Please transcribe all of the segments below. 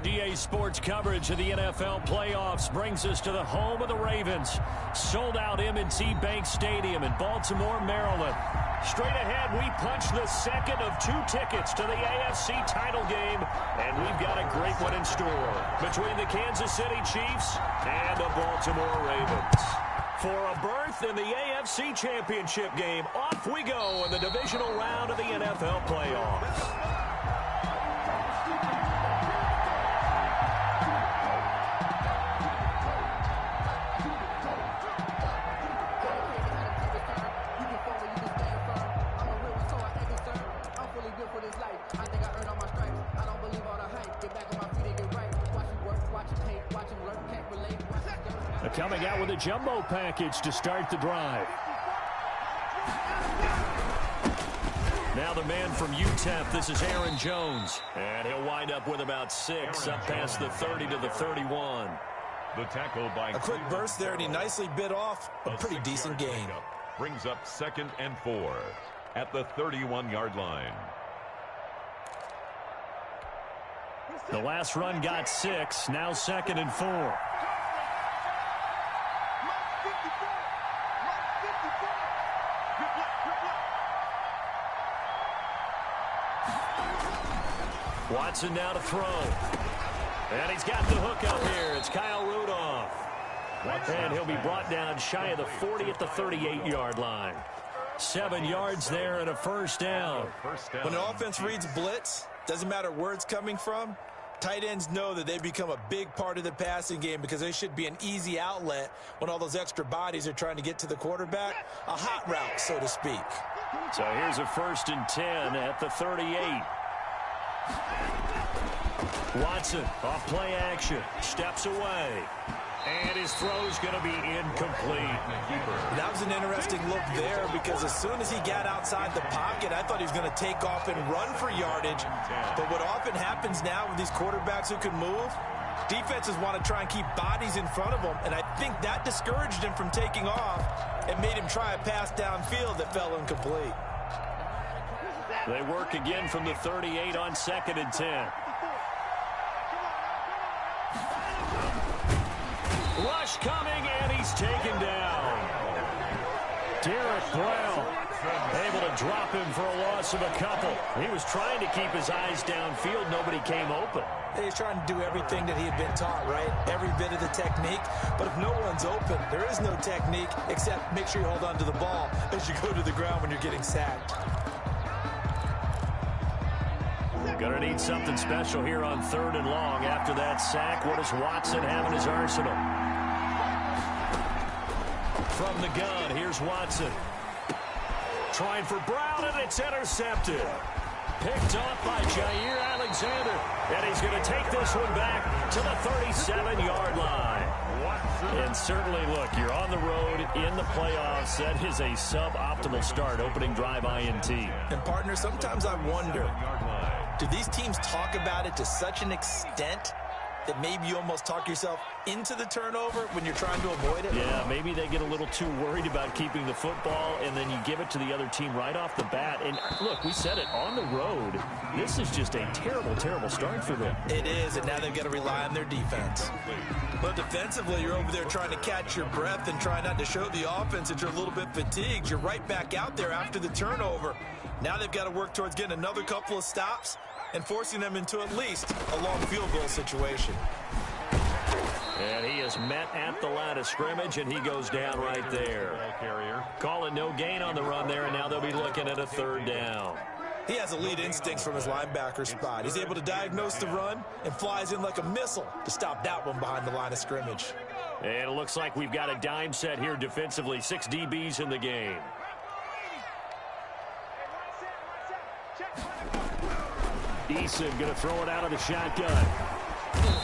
DA Sports coverage of the NFL playoffs brings us to the home of the Ravens. Sold out M&T Bank Stadium in Baltimore, Maryland. Straight ahead, we punch the second of 2 tickets to the AFC title game, and we've got a great one in store between the Kansas City Chiefs and the Baltimore Ravens. For a berth in the AFC Championship game, off we go in the divisional round of the NFL playoffs. Coming out with a jumbo package to start the drive. Now the man from UTEP, this is Aaron Jones. And he'll wind up with about 6 up past the 30 to the 31. The tackle by a quick burst there, and he nicely bit off a pretty decent gain. Brings up 2nd and 4 at the 31-yard line. The last run got 6, now 2nd and 4. Watson now to throw. And he's got the hook up here. It's Kyle Rudolph. And he'll be brought down shy of the 40 at the 38-yard line. 7 yards there and a first down. When an offense reads blitz, doesn't matter where it's coming from, tight ends know that they become a big part of the passing game because they should be an easy outlet when all those extra bodies are trying to get to the quarterback. A hot route, so to speak. So here's a 1st and 10 at the 38. Watson off play action, steps away, and his throw's going to be incomplete. That was an interesting look there because as soon as he got outside the pocket, I thought he was going to take off and run for yardage. But what often happens now with these quarterbacks who can move, defenses want to try and keep bodies in front of them, and I think that discouraged him from taking off and made him try a pass downfield that fell incomplete. They work again from the 38 on 2nd and 10. Rush coming, and he's taken down. Derek Brown able to drop him for a loss of a couple. He was trying to keep his eyes downfield. Nobody came open. He's trying to do everything that he had been taught, right? Every bit of the technique. But if no one's open, there is no technique except make sure you hold on to the ball as you go to the ground when you're getting sacked. Gonna need something special here on 3rd and long. After that sack, what does Watson have in his arsenal? From the gun, here's Watson. Trying for Brown, and it's intercepted. Picked off by Jair Alexander. And he's going to take this one back to the 37-yard line. And certainly, look, you're on the road in the playoffs. That is a suboptimal start, opening drive INT. And, partner, sometimes I wonder, do these teams talk about it to such an extent that maybe you almost talk yourself into the turnover when you're trying to avoid it? Yeah, maybe they get a little too worried about keeping the football, and then you give it to the other team right off the bat. And, look, we said it, on the road, this is just a terrible, terrible start for them. It is, and now they've got to rely on their defense. But defensively, you're over there trying to catch your breath and try not to show the offense that you're a little bit fatigued. You're right back out there after the turnover. Now they've got to work towards getting another couple of stops and forcing them into at least a long field goal situation. And he is met at the line of scrimmage, and he goes down right there. Calling no gain on the run there, and now they'll be looking at a 3rd down. He has elite instincts from his linebacker spot. He's able to diagnose the run and flies in like a missile to stop that one behind the line of scrimmage. And it looks like we've got a dime set here defensively. 6 DBs in the game. Eason going to throw it out of the shotgun.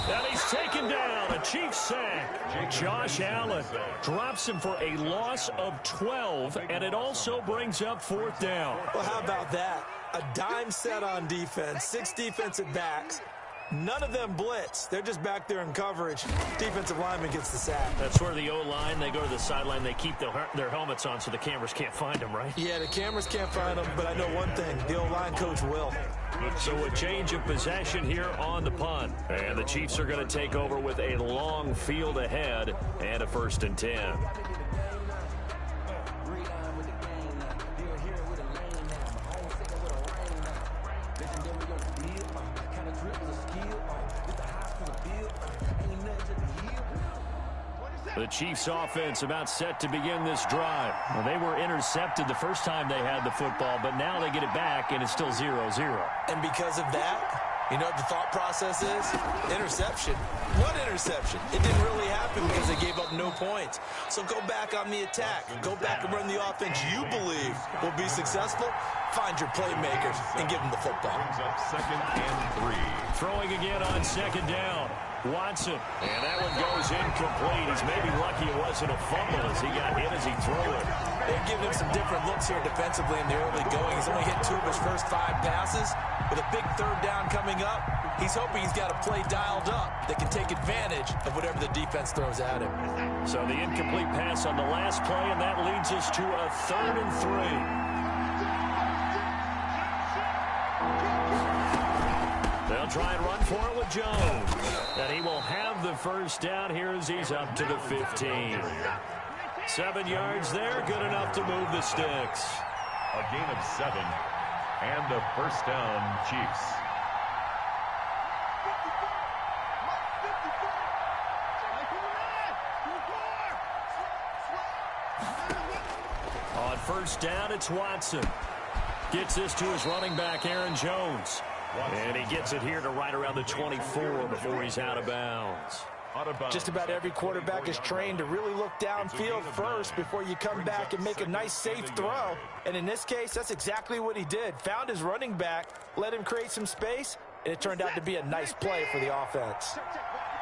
And he's taken down. A Chiefs sack. Josh Allen drops him for a loss of 12, and it also brings up 4th down. Well, how about that? A dime set on defense, 6 defensive backs. None of them blitz. They're just back there in coverage. Defensive lineman gets the sack. That's where the O-line, they go to the sideline, they keep their helmets on so the cameras can't find them, right? Yeah, the cameras can't find them, but I know one thing. The O-line coach will. So a change of possession here on the punt. And the Chiefs are going to take over with a long field ahead and a 1st and 10. The Chiefs offense about set to begin this drive. Well, they were intercepted the first time they had the football, but now they get it back, and it's still 0-0. And because of that, you know what the thought process is? Interception. What interception? It didn't really happen because they gave up no points. So go back on the attack. Go back and run the offense you believe will be successful. Find your playmakers and give them the football. 2nd and 3. Throwing again on 2nd down. Watson, and that one goes incomplete. He's maybe lucky it wasn't a fumble as he got hit as he threw it. They're giving him some different looks here defensively in the early going. He's only hit 2 of his first 5 passes. With a big 3rd down coming up, he's hoping he's got a play dialed up that can take advantage of whatever the defense throws at him. So the incomplete pass on the last play, and that leads us to a 3rd and 3. They'll try and run for it with Jones. And he will have the 1st down here as he's up to the 15. 7 yards there, good enough to move the sticks. A gain of 7 and a 1st down, Chiefs. On 1st down, it's Watson. Gets this to his running back, Aaron Jones. And he gets it here to right around the 24 before he's out of bounds. Just about every quarterback is trained to really look downfield first before you come back and make a nice, safe throw. And in this case, that's exactly what he did. Found his running back, let him create some space, and it turned out to be a nice play for the offense.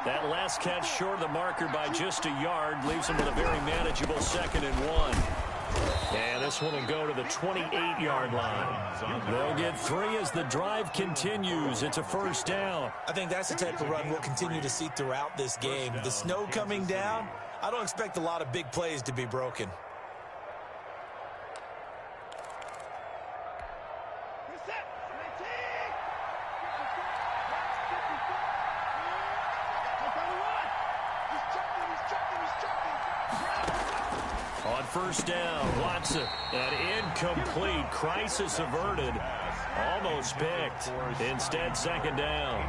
That last catch short of the marker by just a yard leaves him with a very manageable 2nd and 1. And this one will go to the 28-yard line. They'll get 3 as the drive continues. It's a 1st down. I think that's the type of run we'll continue to see throughout this game. The snow coming down, I don't expect a lot of big plays to be broken. On 1st down, Watson, and incomplete. Crisis averted. Almost picked. Instead, 2nd down.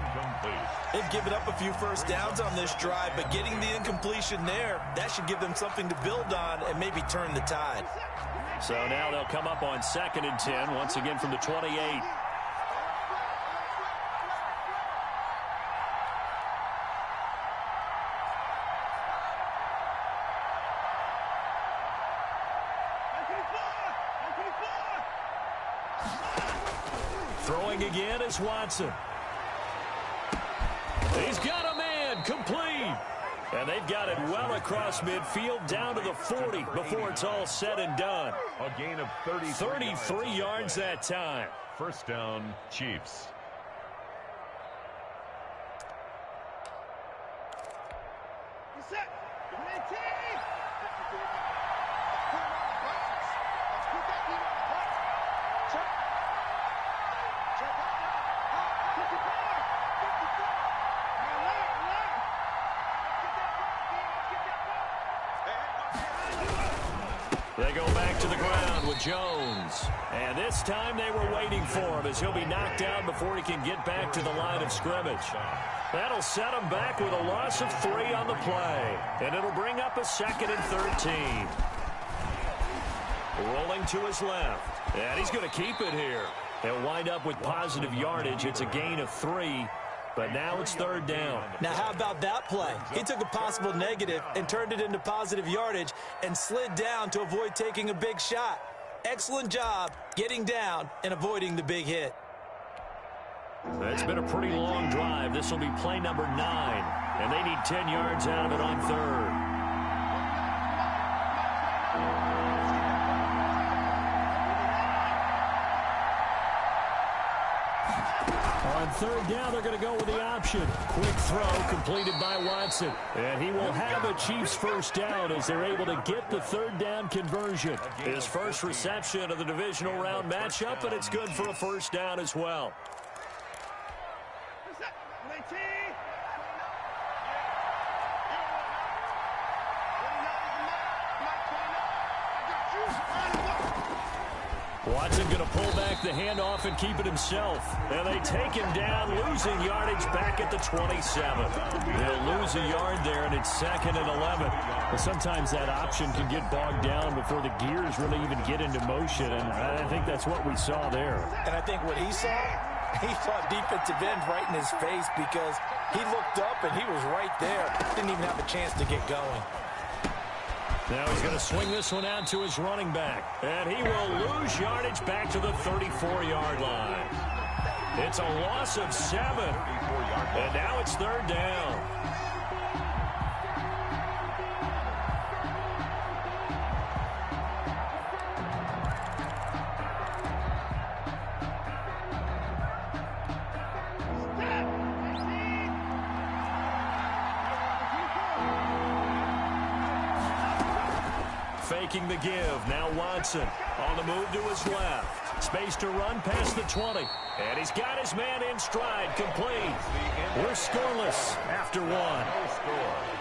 They've given up a few 1st downs on this drive, but getting the incompletion there, that should give them something to build on and maybe turn the tide. So now they'll come up on 2nd and 10, once again from the 28. Throwing again is Watson. He's got a man, complete. And they've got it well across midfield down to the 40 before it's all said and done. A gain of 33 yards that time. 1st down, Chiefs. They go back to the ground with Jones. And this time they were waiting for him as he'll be knocked down before he can get back to the line of scrimmage. That'll set him back with a loss of 3 on the play. And it'll bring up a 2nd and 13. Rolling to his left. And he's going to keep it here. They'll wind up with positive yardage. It's a gain of 3. But now it's 3rd down. Now, how about that play? He took a possible negative and turned it into positive yardage and slid down to avoid taking a big shot. Excellent job getting down and avoiding the big hit. It's been a pretty long drive. This will be play number 9. And they need 10 yards out of it on 3rd. On 3rd down, they're going to go with the option. Quick throw completed by Watson. And he will have a Chiefs 1st down as they're able to get the 3rd down conversion. His first reception of the divisional round matchup, and it's good for a 1st down as well. Watson going to pull back the handoff and keep it himself. And they take him down, losing yardage back at the 27. They'll lose a yard there, and it's 2nd and 11. But sometimes that option can get bogged down before the gears really even get into motion, and I think that's what we saw there. And I think what he saw defensive end right in his face, because he looked up and he was right there. Didn't even have a chance to get going. Now he's going to swing this one out to his running back. And he will lose yardage back to the 34-yard line. It's a loss of 7. And now it's 3rd down. Faking the give. Now Watson on the move to his left. Space to run past the 20. And he's got his man in stride. Complete. We're scoreless after 1. No score.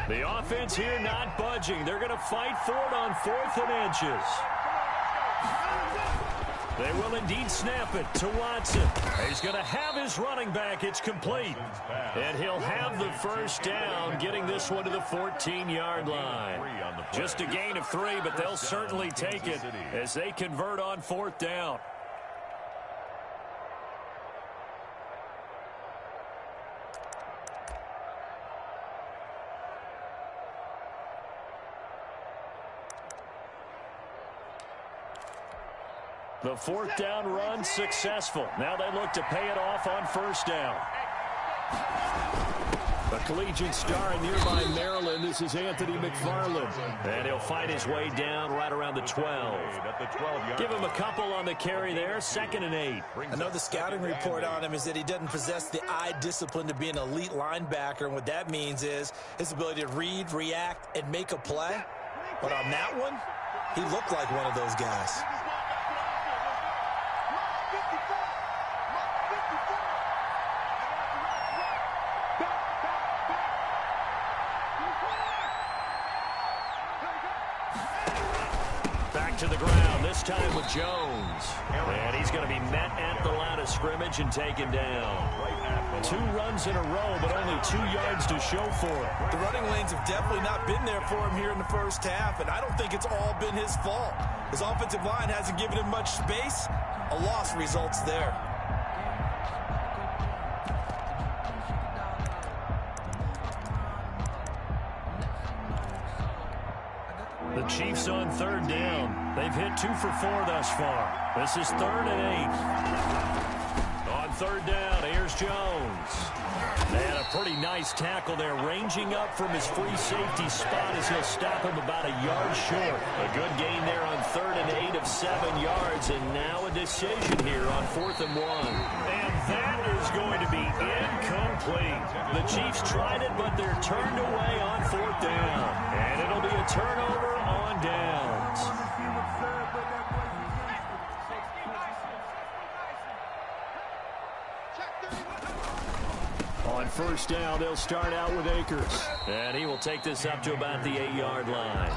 The offense here not budging. They're going to fight for it on 4th and inches. They will indeed snap it to Watson. He's going to have his running back. It's complete. And he'll have the first down, getting this one to the 14-yard line. Just a gain of 3, but they'll certainly take it as they convert on 4th down. The 4th down run successful. Now they look to pay it off on 1st down. A collegiate star in nearby Maryland. This is Anthony McFarland. And he'll fight his way down right around the 12. Give him a couple on the carry there. 2nd and 8. I know the scouting report on him is that he doesn't possess the eye discipline to be an elite linebacker. And what that means is his ability to read, react, and make a play. But on that one, he looked like one of those guys. To the ground, this time with Jones. And he's going to be met at the line of scrimmage and taken down. 2 runs in a row, but only 2 yards to show for it. The running lanes have definitely not been there for him here in the first half, and I don't think it's all been his fault. His offensive line hasn't given him much space. A loss results there. The Chiefs on 3rd down. They've hit 2 for 4 thus far. This is 3rd and 8. On 3rd down, here's Jones. And a pretty nice tackle there, ranging up from his free safety spot as he'll stop him about a yard short. A good gain there on 3rd and 8 of 7 yards, and now a decision here on 4th and 1. And that is going to be incomplete. The Chiefs tried it, but they're turned away on 4th down. And it'll be a turnover on downs. On 1st down, they'll start out with Akers. And he will take this up to about the 8-yard line.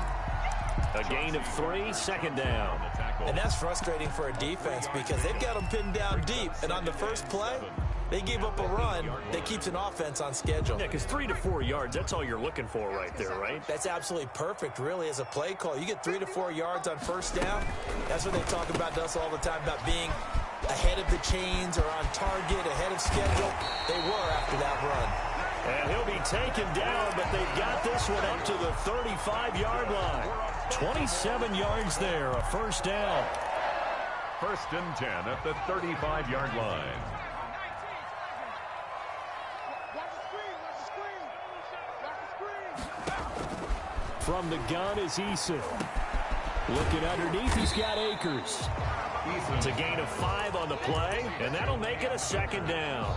A gain of 3, 2nd down. And that's frustrating for a defense because they've got them pinned down deep. And on the first play, they gave up a run that keeps an offense on schedule. Yeah, because 3 to 4 yards, that's all you're looking for right there, right? That's absolutely perfect, really, as a play call. You get 3 to 4 yards on 1st down. That's what they talk about to us all the time, about being ahead of the chains or on target, ahead of schedule. They were after that run. And he'll be taken down, but they've got this one up to the 35-yard line. 27 yards there, a 1st down. 1st and 10 at the 35-yard line. From the gun is Eason. Looking underneath, he's got Akers. It's a gain of 5 on the play, and that'll make it a second down.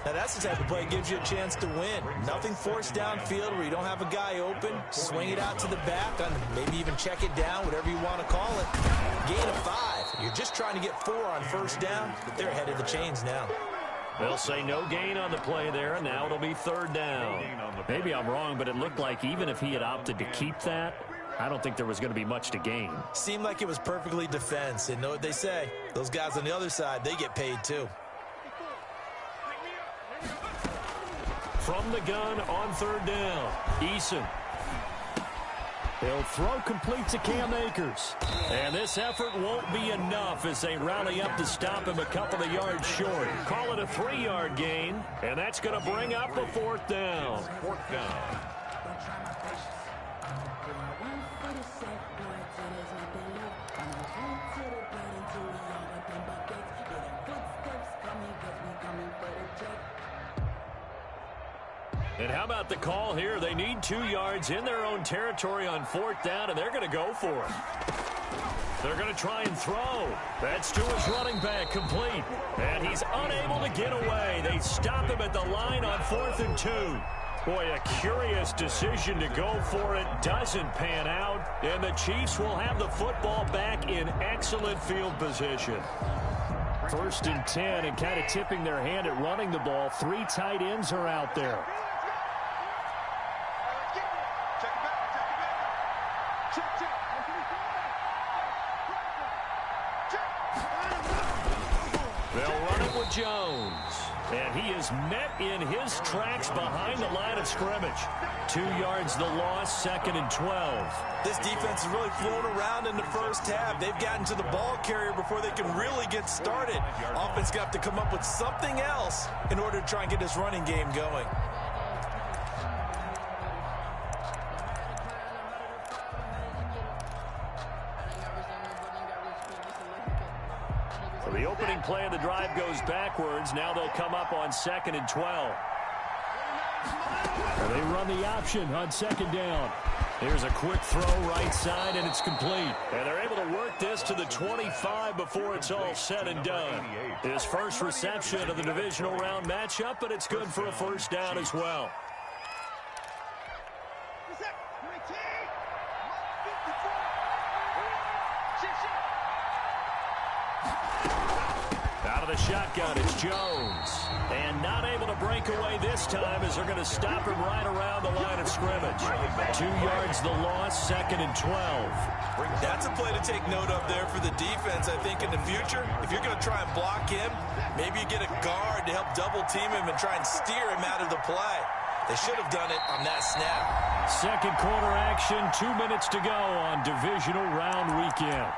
Now, that's the type of play that gives you a chance to win. Nothing forced downfield where you don't have a guy open. Swing it out to the back, maybe even check it down, whatever you want to call it. Gain of 5. You're just trying to get 4 on first down, but they're ahead of the chains now. They'll say no gain on the play there, and now it'll be third down. Maybe I'm wrong, but it looked like even if he had opted to keep that, I don't think there was going to be much to gain. Seemed like it was perfectly defense. And know what they say? Those guys on the other side, they get paid too. From the gun on third down, Eason. He'll throw complete to Cam Akers. And this effort won't be enough as they rally up to stop him a couple of yards short. Call it a 3-yard gain, and that's going to bring up a fourth down. Fourth down. And how about the call here? They need 2 yards in their own territory on fourth down, and they're going to go for it. They're going to try and throw. That's to his running back, complete. And he's unable to get away. They stop him at the line on 4th and 2. Boy, a curious decision to go for it. Doesn't pan out. And the Chiefs will have the football back in excellent field position. 1st and 10, and kind of tipping their hand at running the ball. 3 tight ends are out there. They'll run it with Jones. And he is met in his tracks behind the line of scrimmage. 2 yards the loss, 2nd and 12. This defense has really flown around in the first half. They've gotten to the ball carrier before they can really get started. Offense got to come up with something else in order to try and get this running game going. So the opening play of the drive goes backwards. Now they'll come up on 2nd and 12. And they run the option on 2nd down. Here's a quick throw right side, and it's complete. And they're able to work this to the 25 before it's all said and done. His first reception of the divisional round matchup, but it's good for a first down as well. Out of the shotgun, it's Jones. And not able to break away this time as they're going to stop him right around the line of scrimmage. 2 yards the loss, 2nd and 12. That's a play to take note of there for the defense, I think, in the future. If you're going to try and block him, maybe you get a guard to help double team him and try and steer him out of the play. They should have done it on that snap. Second quarter action, 2 minutes to go on divisional round weekend.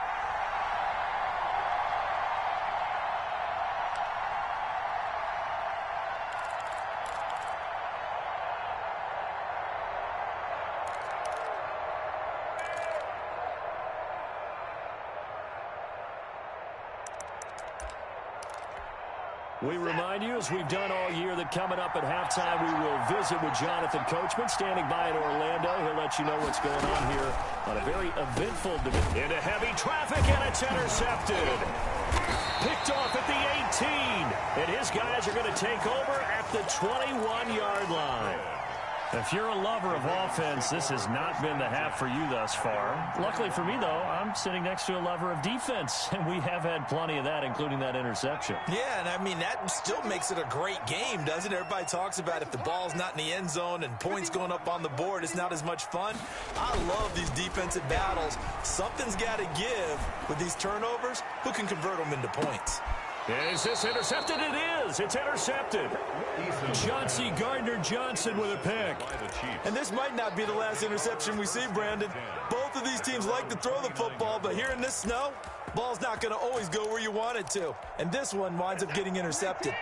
We remind you, as we've done all year, that coming up at halftime, we will visit with Jonathan Coachman, standing by in Orlando. He'll let you know what's going on here on a very eventful division. Into heavy traffic, and it's intercepted. Picked off at the 18. And his guys are going to take over at the 21-yard line. If you're a lover of offense, this has not been the half for you thus far. Luckily for me, though, I'm sitting next to a lover of defense, and we have had plenty of that, including that interception. Yeah, and I mean, that still makes it a great game, doesn't it? Everybody talks about if the ball's not in the end zone and points going up on the board, it's not as much fun. I love these defensive battles. Something's got to give with these turnovers. Who can convert them into points? Is this intercepted? It is. It's intercepted. Chauncey Gardner-Johnson with a pick. And this might not be the last interception we see, Brandon. Both of these teams like to throw the football, but here in this snow, ball's not going to always go where you want it to. And this one winds up getting intercepted.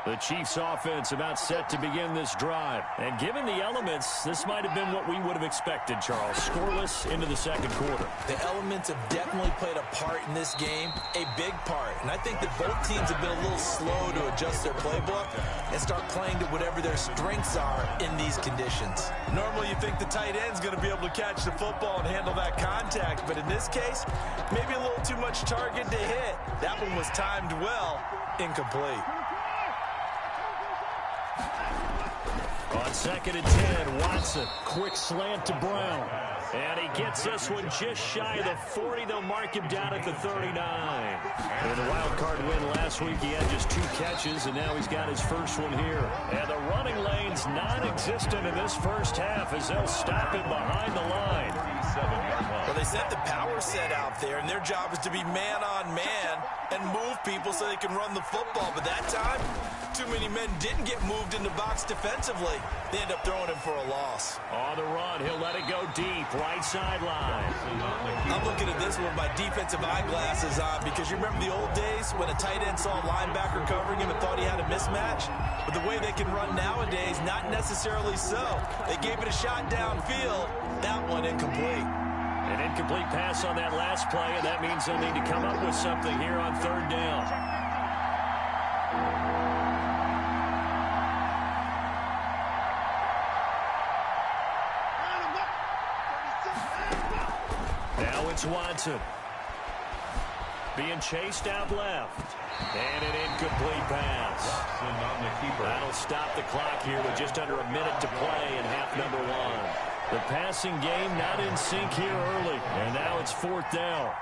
The Chiefs offense about set to begin this drive. And given the elements, this might have been what we would have expected, Charles. Scoreless into the second quarter. The elements have definitely played a part in this game, a big part. And I think that both teams have been a little slow to adjust their playbook and start playing to whatever their strengths are in these conditions. Normally you think the tight end's going to be able to catch the football and handle that contact, but in this case, maybe a little too much target to hit. That one was timed well, incomplete. On 2nd and 10, Watson, quick slant to Brown. And he gets this one just shy of the 40. They'll mark him down at the 39. In the wild card win last week, he had just 2 catches, and now he's got his first one here. And the running lane's non-existent in this first half as they'll stop him behind the line. Well, they sent the power set out there, and their job is to be man-on-man and move people so they can run the football. But that time, too many men didn't get moved in the box defensively. They end up throwing him for a loss. On the run, he'll let it go deep, right sideline. I'm looking at this with my defensive eyeglasses on because you remember the old days when a tight end saw a linebacker covering him and thought he had a mismatch? But the way they can run nowadays, not necessarily so. They gave it a shot downfield. That one incomplete. An incomplete pass on that last play, and that means they'll need to come up with something here on 3rd down. Now it's Watson. Being chased out left. And an incomplete pass. That'll stop the clock here with just under a minute to play in half number 1. The passing game not in sync here early. And now it's 4th down.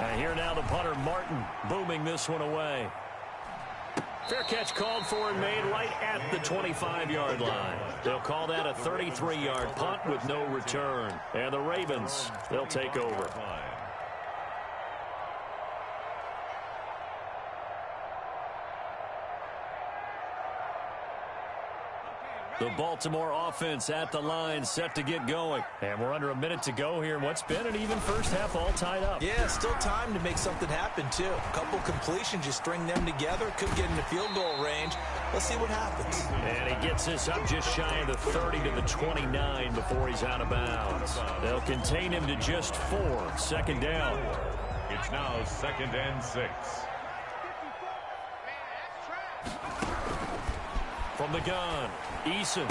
And here now the punter, Martin, booming this one away. Fair catch called for and made right at the 25-yard line. They'll call that a 33-yard punt with no return. And the Ravens, they'll take over. The Baltimore offense at the line, set to get going. And we're under a minute to go here. What's been an even first half, all tied up. Yeah, still time to make something happen, too. A couple completions, you string them together. Could get into field goal range. Let's see what happens. And he gets this up just shy of the 30 to the 29 before he's out of bounds. They'll contain him to just 4. 2nd down. It's now 2nd and 6. From the gun, Eason.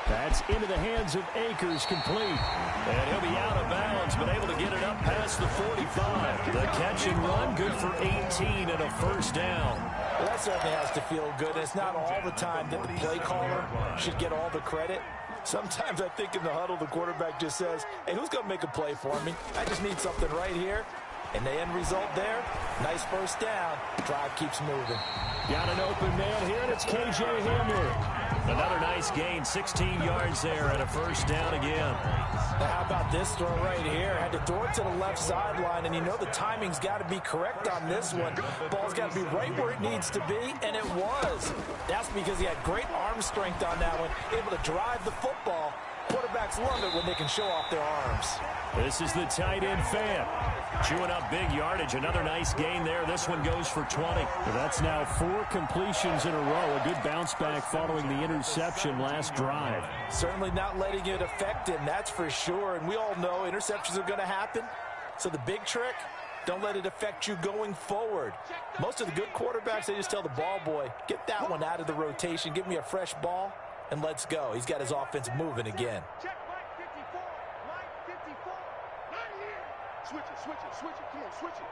That's into the hands of Akers, complete. And he'll be out of bounds, but able to get it up past the 45. The catch and run, good for 18 and a first down. Well, that certainly has to feel good. It's not all the time that the play caller should get all the credit. Sometimes I think in the huddle, the quarterback just says, hey, who's going to make a play for me? I just need something right here. And the end result there, nice first down. Drive keeps moving. Got an open man here, and it's K.J. Hamler. Another nice gain, 16 yards there, and a first down again. Now how about this throw right here? Had to throw it to the left sideline, and you know the timing's got to be correct on this one. Ball's got to be right where it needs to be, and it was. That's because he had great arm strength on that one, able to drive the football. Quarterbacks love it when they can show off their arms. This is the tight end fan. Chewing up big yardage. Another nice gain there. This one goes for 20. Well, that's now 4 completions in a row. A good bounce back following the interception last drive. Certainly not letting it affect him, that's for sure. And we all know interceptions are going to happen. So the big trick, don't let it affect you going forward. Most of the good quarterbacks, they just tell the ball boy, get that one out of the rotation, give me a fresh ball, and let's go. He's got his offense moving again. Switch it. Come on, switch it.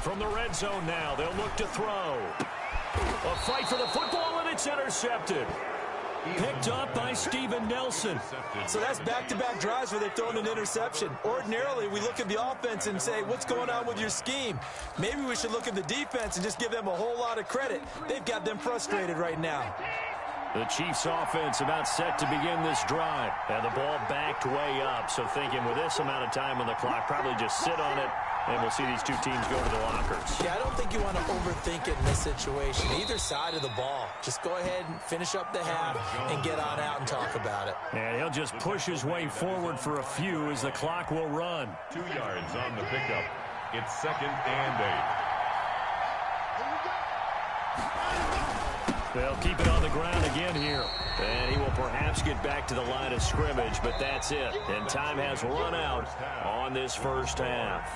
From the red zone now, they'll look to throw. A fight for the football, and it's intercepted. Picked up by Steven Nelson. So that's back-to-back drives where they've thrown an interception. Ordinarily, we look at the offense and say, what's going on with your scheme? Maybe we should look at the defense and just give them a whole lot of credit. They've got them frustrated right now. The Chiefs offense about set to begin this drive. And the ball backed way up. So thinking with this amount of time on the clock, probably just sit on it And we'll see these two teams go to the lockers. Yeah, I don't think you want to overthink it in this situation. Either side of the ball. Just go ahead and finish up the half and get on out and talk about it. And he'll just push his way forward for a few as the clock will run. 2 yards on the pickup. It's 2nd and 8. They'll keep it on the ground again here. And he will perhaps get back to the line of scrimmage, but that's it. And time has run out on this first half.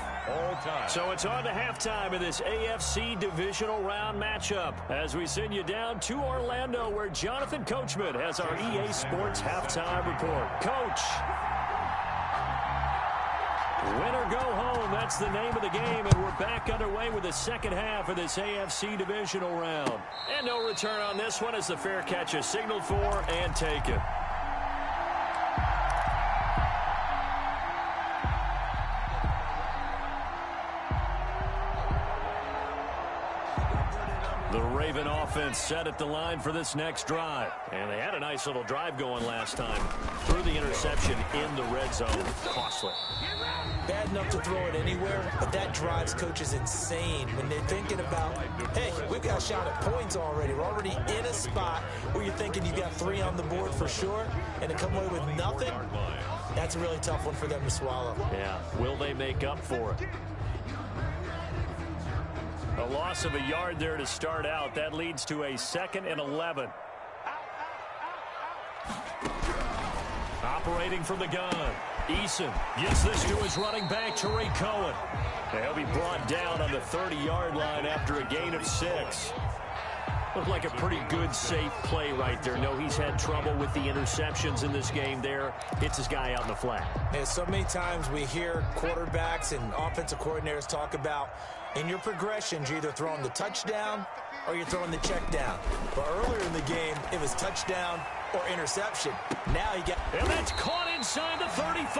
So it's on to halftime of this AFC Divisional Round matchup as we send you down to Orlando where Jonathan Coachman has our EA Sports Halftime Report. Coach. Win or go home, that's the name of the game, and we're back underway with the second half of this AFC Divisional Round. And no return on this one as the fair catch is signaled for and taken. The Raven offense set at the line for this next drive. And they had a nice little drive going last time. Threw the interception in the red zone. Costly. Bad enough to throw it anywhere, but that drives coaches insane when they're thinking about, hey, we've got a shot at points already. We're already in a spot where you're thinking you got 3 on the board for sure, and to come away with nothing, that's a really tough one for them to swallow. Yeah, will they make up for it? A loss of a yard there to start out. That leads to a 2nd and 11. Operating from the gun. Eason gets this to his running back, Tariq Cohen. He'll be brought down on the 30-yard line after a gain of 6. Looked like a pretty good, safe play right there. No, he's had trouble with the interceptions in this game there. Hits his guy out in the flat. And so many times we hear quarterbacks and offensive coordinators talk about in your progressions, you're either throwing the touchdown or you're throwing the check down. But earlier in the game, it was touchdown or interception. Now you get... And that's caught inside the 35.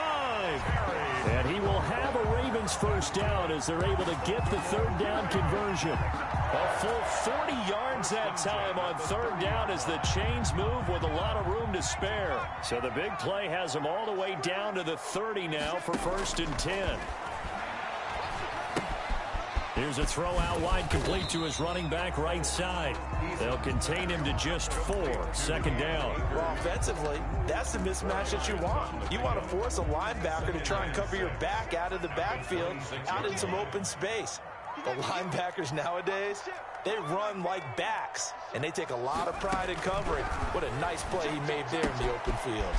And he will have a Ravens first down as they're able to get the 3rd down conversion. A full 40 yards that time on 3rd down as the chains move with a lot of room to spare. So the big play has them all the way down to the 30 now for 1st and 10. Here's a throw out wide, complete to his running back right side. They'll contain him to just 4. 2nd down. Well, offensively, that's the mismatch that you want. You want to force a linebacker to try and cover your back out of the backfield, out in some open space. The linebackers nowadays, they run like backs, and they take a lot of pride in covering. What a nice play he made there in the open field.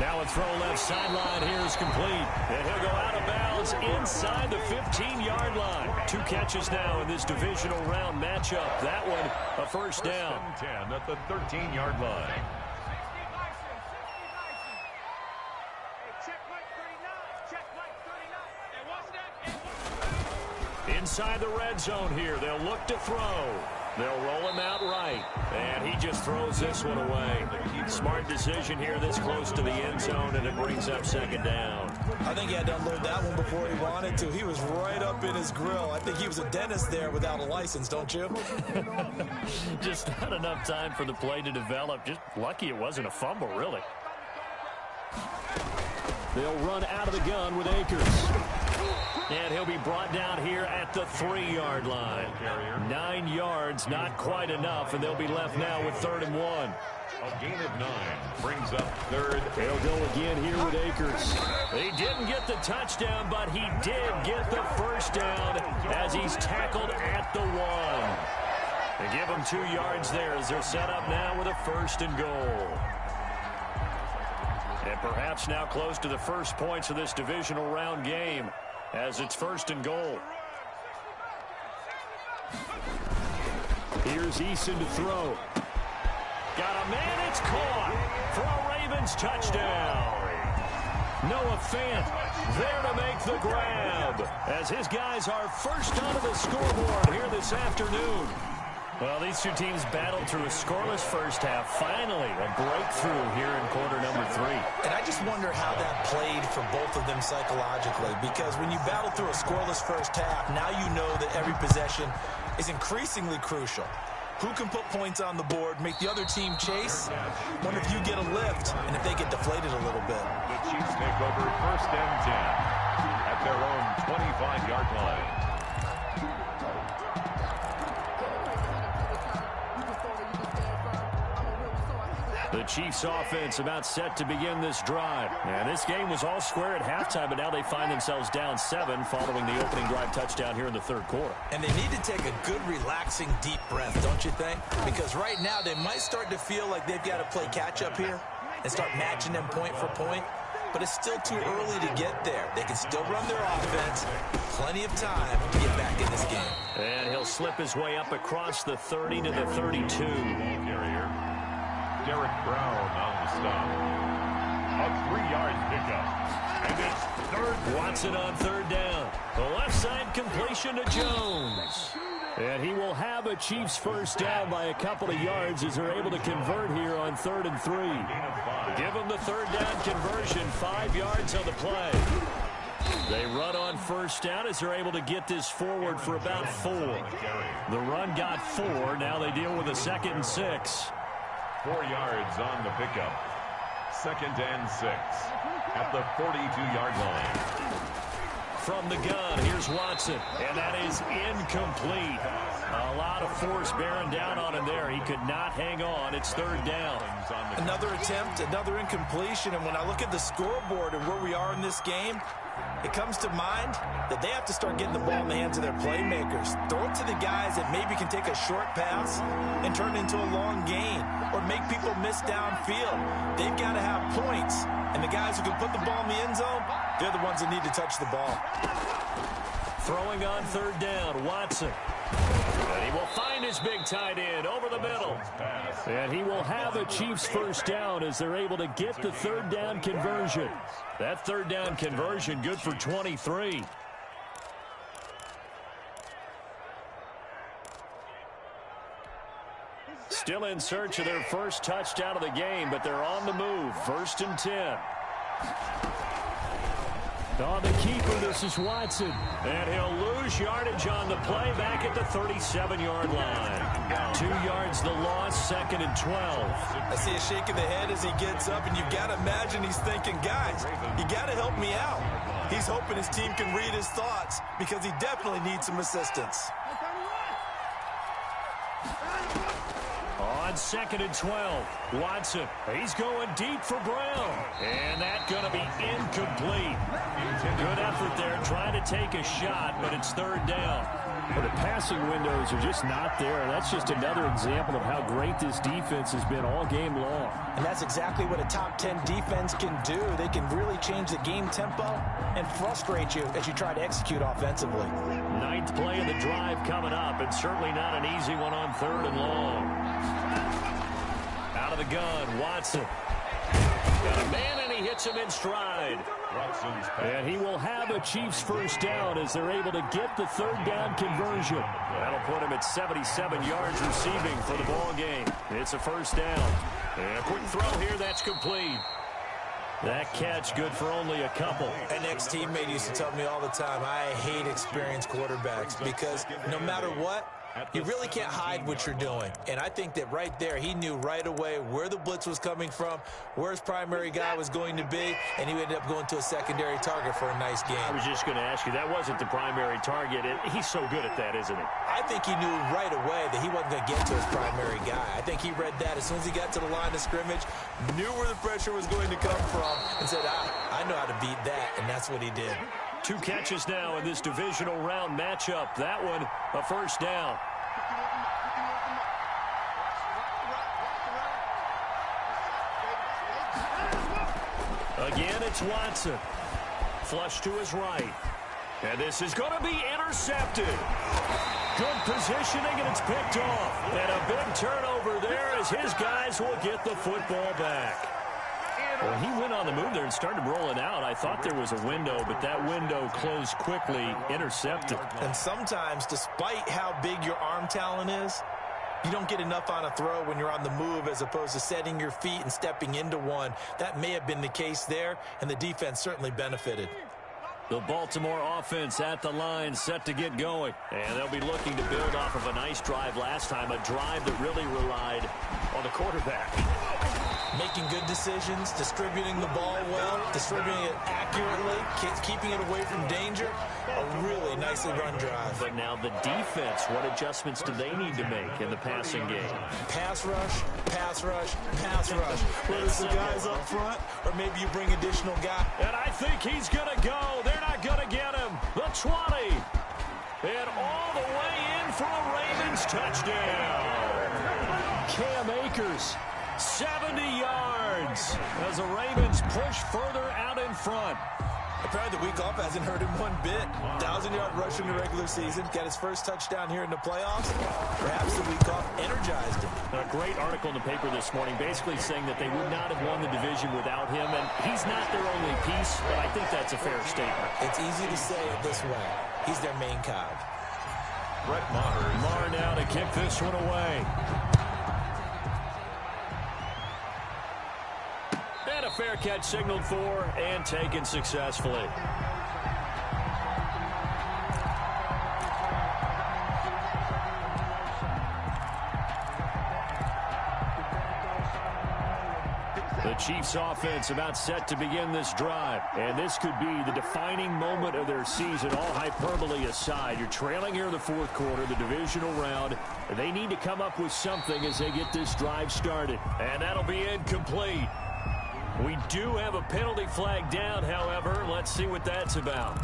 Now a throw left sideline here is complete. And he'll go out of bounds inside the 15-yard line. 2 catches now in this divisional round matchup. That one a first down. 10 at the 13-yard line. Inside the red zone here. They'll look to throw. They'll roll him out right. And he just throws this one away. Smart decision here this close to the end zone, and it brings up 2nd down. I think he had to unload that one before he wanted to. He was right up in his grill. I think he was a dentist there without a license, don't you? Just not enough time for the play to develop. Just lucky it wasn't a fumble, really. They'll run out of the gun with Akers. And he'll be brought down here at the 3-yard line. 9 yards, not quite enough, and they'll be left now with 3rd and 1. A gain of 9 brings up 3rd. They'll go again here with Akers. He didn't get the touchdown, but he did get the first down as he's tackled at the 1. They give him 2 yards there as they're set up now with a 1st and goal. And perhaps now close to the first points of this divisional round game as it's 1st and goal. Here's Eason to throw. Got a man, it's caught for a Ravens touchdown. Noah Fant there to make the grab as his guys are first onto the scoreboard here this afternoon. Well, these two teams battled through a scoreless first half. Finally, a breakthrough here in quarter number 3. And I just wonder how that played for both of them psychologically, because when you battle through a scoreless first half, now you know that every possession is increasingly crucial. Who can put points on the board, make the other team chase? Wonder if you get a lift and if they get deflated a little bit. The Chiefs take over 1st and 10 at their own 25-yard line. The Chiefs offense about set to begin this drive. And this game was all square at halftime, but now they find themselves down 7 following the opening drive touchdown here in the third quarter. And they need to take a good, relaxing, deep breath, don't you think? Because right now they might start to feel like they've got to play catch-up here and start matching them point for point. But it's still too early to get there. They can still run their offense. Plenty of time to get back in this game. And he'll slip his way up across the 30 to the 32. Carrier Derek Brown on the stop. A 3-yard pickup. And it's third. Watson on third down. The left side completion to Jones. And he will have a Chiefs first down by a couple of yards as they're able to convert here on 3rd and 3. Give them the third down conversion, 5 yards on the play. They run on first down as they're able to get this forward for about 4. The run got 4. Now they deal with a 2nd and 6. 4 yards on the pickup. 2nd and 6 at the 42-yard line. From the gun, here's Watson, and that is incomplete. A lot of force bearing down on him there. He could not hang on. It's 3rd down. Another attempt, another incompletion, and when I look at the scoreboard and where we are in this game, it comes to mind that they have to start getting the ball in the hands of their playmakers. Throw it to the guys that maybe can take a short pass and turn it into a long gain or make people miss downfield. They've got to have points, and the guys who can put the ball in the end zone, they're the ones that need to touch the ball. Throwing on 3rd down, Watson. And he will find his big tight end over the middle. And he will have a Chiefs first down as they're able to get the 3rd down conversion. That 3rd down conversion good for 23. Still in search of their first touchdown of the game, but they're on the move. 1st and 10. On the keeper, this is Watson. And he'll lose yardage on the play back at the 37-yard line. 2 yards the loss, 2nd and 12. I see a shake of the head as he gets up, and you've got to imagine he's thinking, guys, you got to help me out. He's hoping his team can read his thoughts because he definitely needs some assistance. On 2nd and 12, Watson, he's going deep for Brown. And that's going to be incomplete. Good effort there trying to take a shot, but it's 3rd down. Well, the passing windows are just not there. That's just another example of how great this defense has been all game long. And that's exactly what a top 10 defense can do. They can really change the game tempo and frustrate you as you try to execute offensively. 9th play of the drive coming up, and certainly not an easy one on 3rd and long. Out of the gun, Watson. Got a man, and he hits him in stride. And he will have a Chiefs first down as they're able to get the 3rd down conversion. That'll put him at 77 yards receiving for the ball game. It's a first down. And a quick throw here, that's complete. That catch good for only a couple. An ex-teammate used to tell me all the time, I hate experienced quarterbacks because no matter what, you really can't hide what you're doing. And I think that right there, he knew right away where the blitz was coming from, where his primary guy was going to be, and he ended up going to a secondary target for a nice game. I was just going to ask you, that wasn't the primary target. He's so good at that, isn't he? I think he knew right away that he wasn't going to get to his primary guy. I think he read that as soon as he got to the line of scrimmage, knew where the pressure was going to come from, and said, I know how to beat that, and that's what he did. 2 catches now in this divisional round matchup. That one, a first down. Again, it's Watson. Flush to his right. And this is going to be intercepted. Good positioning, and it's picked off. And a big turnover there as his guys will get the football back. Well, he went on the move there and started rolling out. I thought there was a window, but that window closed quickly, intercepted. And sometimes, despite how big your arm talent is, you don't get enough on a throw when you're on the move as opposed to setting your feet and stepping into one. That may have been the case there, and the defense certainly benefited. The Baltimore offense at the line set to get going. And they'll be looking to build off of a nice drive last time, a drive that really relied on the quarterback. Making good decisions, distributing the ball well, distributing it accurately, keeping it away from danger. A really nicely run drive. But now the defense, what adjustments do they need to make in the passing game? Pass rush, pass rush, pass rush. Whether it's the guys up front or maybe you bring additional guys. And I think he's going to go. They're not going to get him. The 20. And all the way in for a Ravens touchdown. Cam Akers, 70 yards as the Ravens push further out in front. Apparently the week off hasn't hurt him one bit. 1,000-yard rush in the regular season. Got his first touchdown here in the playoffs. Perhaps the week off energized him. A great article in the paper this morning basically saying that they would not have won the division without him. And he's not their only piece, but I think that's a fair statement. It's easy to say it this way. He's their main cog. Brett Maher. Maher now to kick this one away. And a fair catch signaled for and taken successfully. The Chiefs offense about set to begin this drive. And this could be the defining moment of their season, all hyperbole aside. You're trailing here in the fourth quarter, the divisional round. They need to come up with something as they get this drive started. And that'll be incomplete. We do have a penalty flag down, however. Let's see what that's about.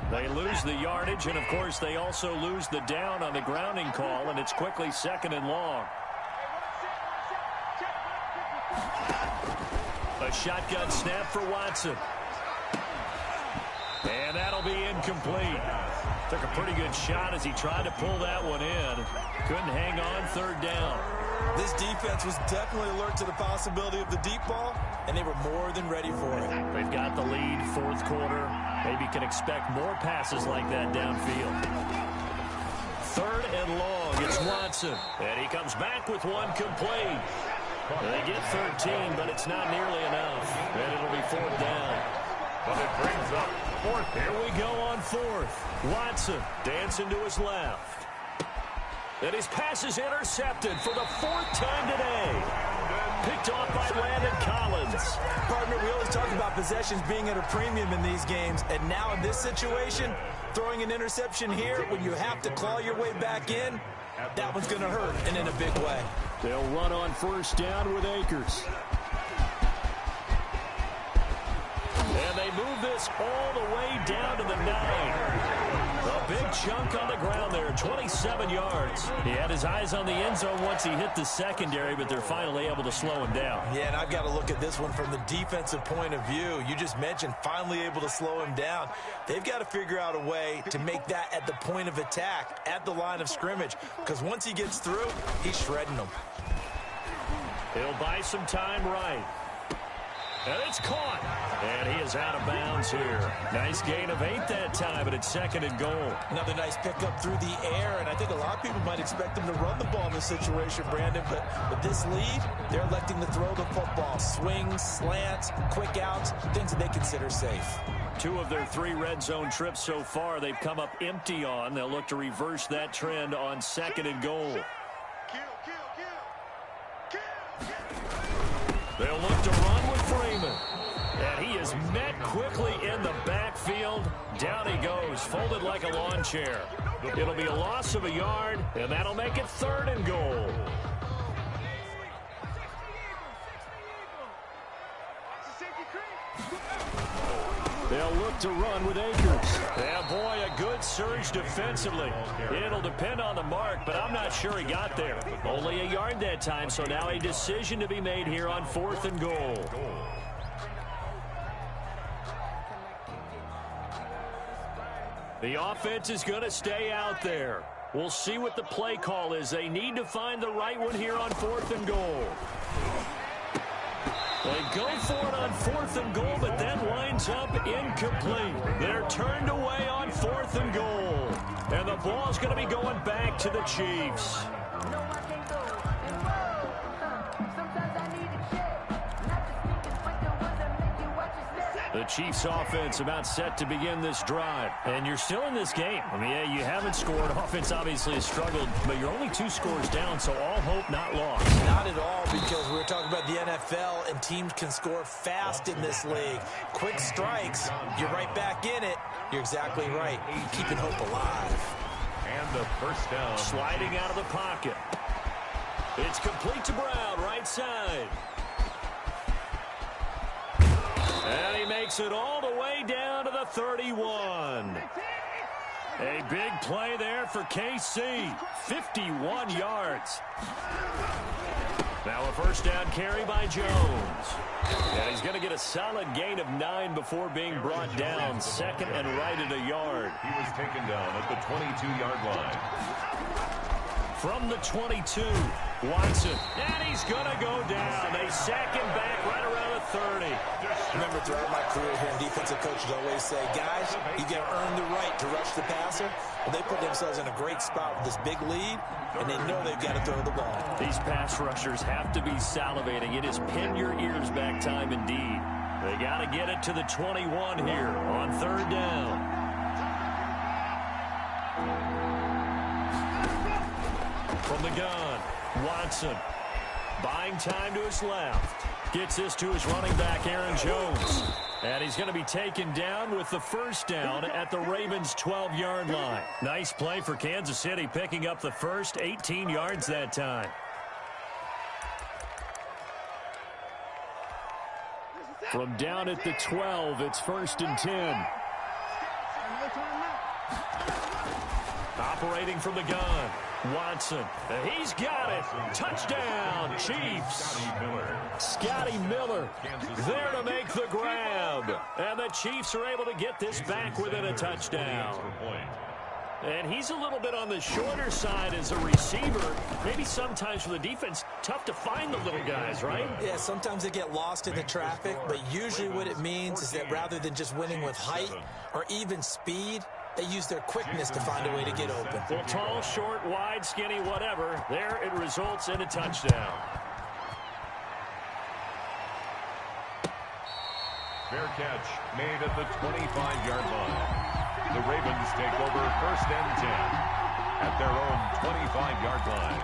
They lose the yardage, and, of course, they also lose the down on the grounding call, and it's quickly 2nd and long. A shotgun snap for Watson. And that'll be incomplete. Took a pretty good shot as he tried to pull that one in. Couldn't hang on, 3rd down. This defense was definitely alert to the possibility of the deep ball, and they were more than ready for it. They've got the lead, 4th quarter. Maybe can expect more passes like that downfield. 3rd and long, it's Watson. And he comes back with one complete. They get 13, but it's not nearly enough. And it'll be 4th down. But it brings up 4th. Here we go on 4th. Watson dancing to his left. And his pass is intercepted for the 4th time today. Picked off by Landon Collins. Partner, we always talk about possessions being at a premium in these games. And now in this situation, throwing an interception here when you have to claw your way back in, that one's going to hurt, and in a big way. They'll run on 1st down with Akers. And they move this all the way down to the 9. A big chunk on the ground there, 27 yards. He had his eyes on the end zone once he hit the secondary, but they're finally able to slow him down. Yeah, and I've got to look at this one from the defensive point of view. You just mentioned finally able to slow him down. They've got to figure out a way to make that at the point of attack, at the line of scrimmage, because once he gets through, he's shredding them. He'll buy some time right. And it's caught. And he is out of bounds here. Nice gain of 8 that time, but it's 2nd and goal. Another nice pickup through the air, and I think a lot of people might expect him to run the ball in this situation, Brandon, but with this lead, they're electing to throw the football. Swings, slants, quick outs, things that they consider safe. 2 of their 3 red zone trips so far they've come up empty on. They'll look to reverse that trend on 2nd and goal. They'll look to run with Freeman. And he is met quickly in the backfield. Down he goes, folded like a lawn chair. It'll be a loss of a yard, and that'll make it 3rd and goal. They'll look to run with Akers. Yeah, boy, a good surge defensively. It'll depend on the mark, but I'm not sure he got there. Only a yard that time, so now a decision to be made here on 4th and goal. The offense is going to stay out there. We'll see what the play call is. They need to find the right one here on 4th and goal. They go for it on 4th and goal, but then winds up incomplete. They're turned away on 4th and goal. And the ball's going to be going back to the Chiefs. The Chiefs offense about set to begin this drive. And you're still in this game. I mean, yeah, you haven't scored. Offense obviously has struggled, but you're only 2 scores down, so all hope not lost. Not at all, because we're talking about the NFL, and teams can score fast in this league. Quick strikes, you're right back in it. You're exactly right. Keeping hope alive. And the first down. Sliding out of the pocket. It's complete to Brown, right side. And he makes it all the way down to the 31. A big play there for KC. 51 yards. Now a first down carry by Jones. And he's going to get a solid gain of 9 before being brought down. Second and right at a yard. He was taken down at the 22-yard line. From the 22, Watson. And he's going to go down. They sack him back right around the 30. Remember, throughout my career here, defensive coaches always say, guys, you got to earn the right to rush the passer. Well, they put themselves in a great spot with this big lead, and they know they've got to throw the ball. These pass rushers have to be salivating. It is pin your ears back time indeed. They got to get it to the 21 here on third down. From the gun, Watson. Buying time to his left. Gets this to his running back, Aaron Jones. And he's going to be taken down with the first down at the Ravens' 12-yard line. Nice play for Kansas City, picking up the first 18 yards that time. From down at the 12, it's 1st and 10. Operating from the gun, Watson. He's got it. Touchdown, Chiefs. Scotty Miller there to make the grab. And the Chiefs are able to get this back within a touchdown. And he's a little bit on the shorter side as a receiver. Maybe sometimes for the defense, tough to find the little guys, right? Yeah, sometimes they get lost in the traffic, but usually what it means is that rather than just winning with height or even speed, they use their quickness to find a way to get open. Well, tall, short, wide, skinny, whatever. There it results in a touchdown. Fair catch made at the 25-yard line. The Ravens take over 1st and 10 at their own 25-yard line.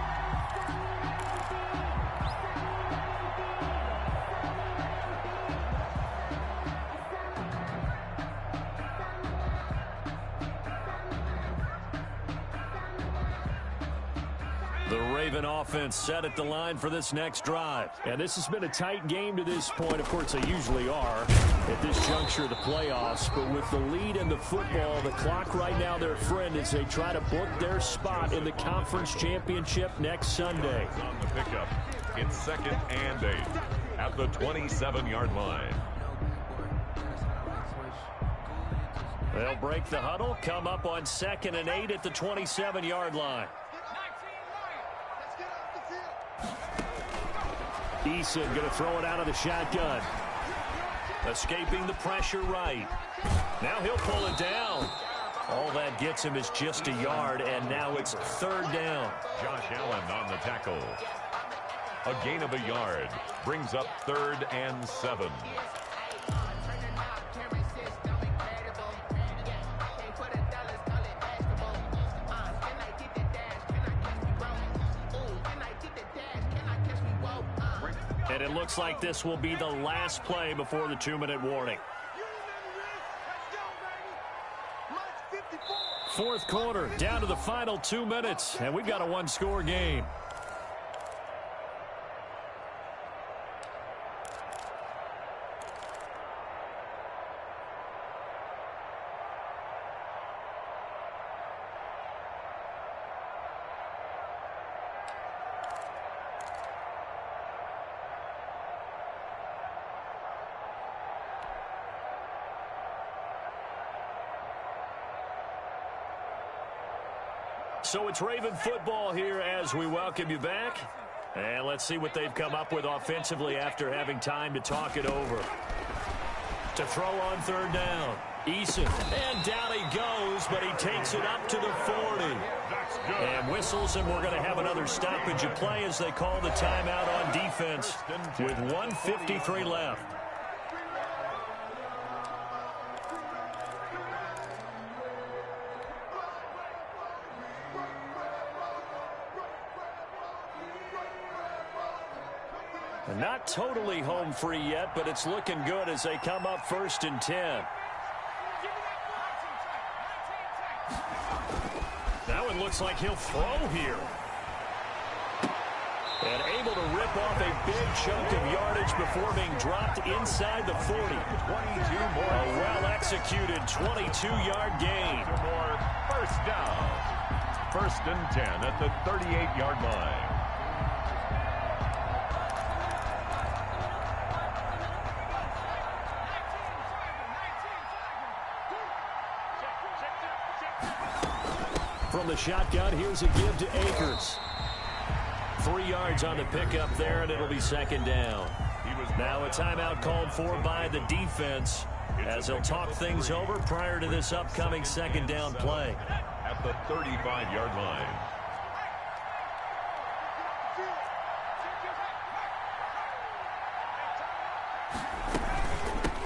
The Raven offense set at the line for this next drive. And this has been a tight game to this point. Of course, they usually are at this juncture of the playoffs. But with the lead in the football, the clock right now their friend as they try to book their spot in the conference championship next Sunday. On the pickup, it's 2nd and 8 at the 27-yard line. They'll break the huddle, come up on 2nd and 8 at the 27-yard line. Eason going to throw it out of the shotgun. Escaping the pressure right. Now he'll pull it down. All that gets him is just a yard, and now it's 3rd down. Josh Allen on the tackle. A gain of a yard brings up 3rd and 7. And it looks like this will be the last play before the 2-minute warning. 4th quarter, down to the final 2 minutes, and we've got a 1-score game. So it's Raven football here as we welcome you back. And let's see what they've come up with offensively after having time to talk it over. To throw on 3rd down. Eason. And down he goes, but he takes it up to the 40. And whistles, and we're going to have another stoppage of play as they call the timeout on defense with 1:53 left. Not totally home free yet, but it's looking good as they come up 1st and 10. That one looks like he'll throw here. And able to rip off a big chunk of yardage before being dropped inside the 40. 22 more. A well-executed 22-yard gain. More first down. 1st and 10 at the 38-yard line. From the shotgun, here's a give to Akers. 3 yards on the pickup there, and it'll be 2nd down. Now a timeout called for by the defense as they'll talk things over prior to this upcoming 2nd down play. At the 35-yard line.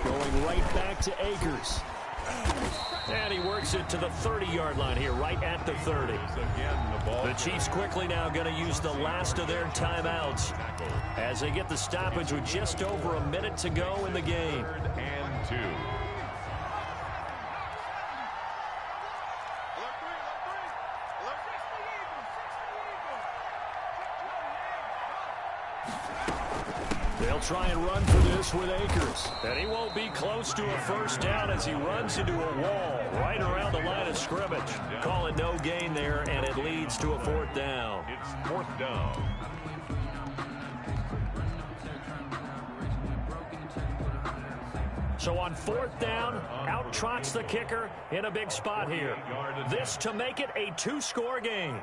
Going right back to Akers. And he works it to the 30-yard line here, right at the 30. The Chiefs quickly now going to use the last of their timeouts as they get the stoppage with just over a minute to go in the game. 3rd and 2. They'll try and run for this with Akers. And he won't be close to a 1st down as he runs into a wall right around the line of scrimmage. Call it no gain there, and it leads to a 4th down. It's 4th down. So on 4th down, out trots the kicker in a big spot here. This to make it a 2-score game.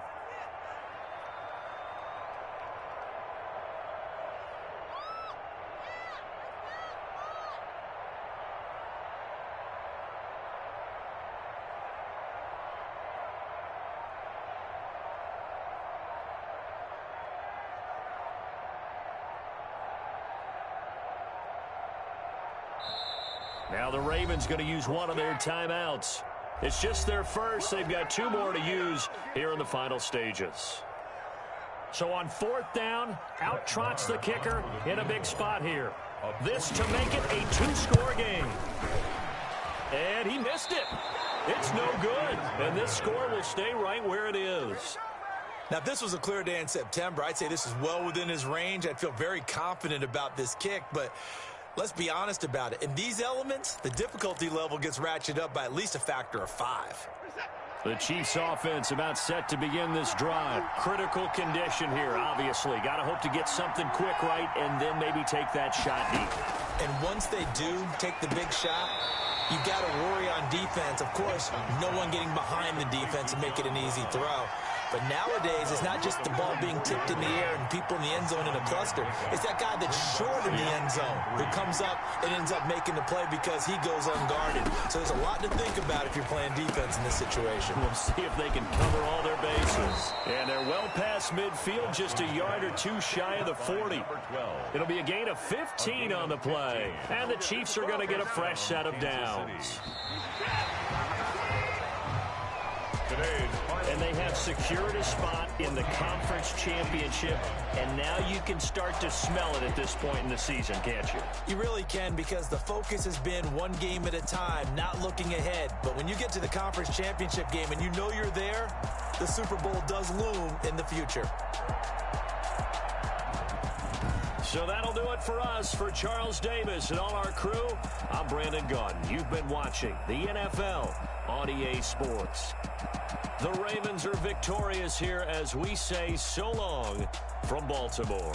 Now the Ravens going to use one of their timeouts. It's just their first. They've got 2 more to use here in the final stages. So on 4th down, out trots the kicker in a big spot here. This to make it a 2-score game. And he missed it. It's no good. And this score will stay right where it is. Now, if this was a clear day in September, I'd say this is well within his range. I'd feel very confident about this kick, but let's be honest about it. In these elements, the difficulty level gets ratcheted up by at least a factor of 5. The Chiefs offense about set to begin this drive. Critical condition here, obviously. Got to hope to get something quick right and then maybe take that shot deep. And once they do take the big shot, you got to worry on defense. Of course, no one getting behind the defense and make it an easy throw. But nowadays, it's not just the ball being tipped in the air and people in the end zone in a cluster. It's that guy that's short in the end zone who comes up and ends up making the play because he goes unguarded. So there's a lot to think about if you're playing defense in this situation. We'll see if they can cover all their bases. And they're well past midfield, just a yard or 2 shy of the 40. It'll be a gain of 15 on the play. And the Chiefs are going to get a fresh set of downs. And they have secured a spot in the conference championship, and now you can start to smell it at this point in the season, can't you? You really can, because the focus has been one game at a time, not looking ahead. But when you get to the conference championship game and you know you're there, the Super Bowl does loom in the future. So that'll do it for us. For Charles Davis and all our crew, I'm Brandon Gaudin. You've been watching the NFL on EA Sports. The Ravens are victorious here as we say so long from Baltimore.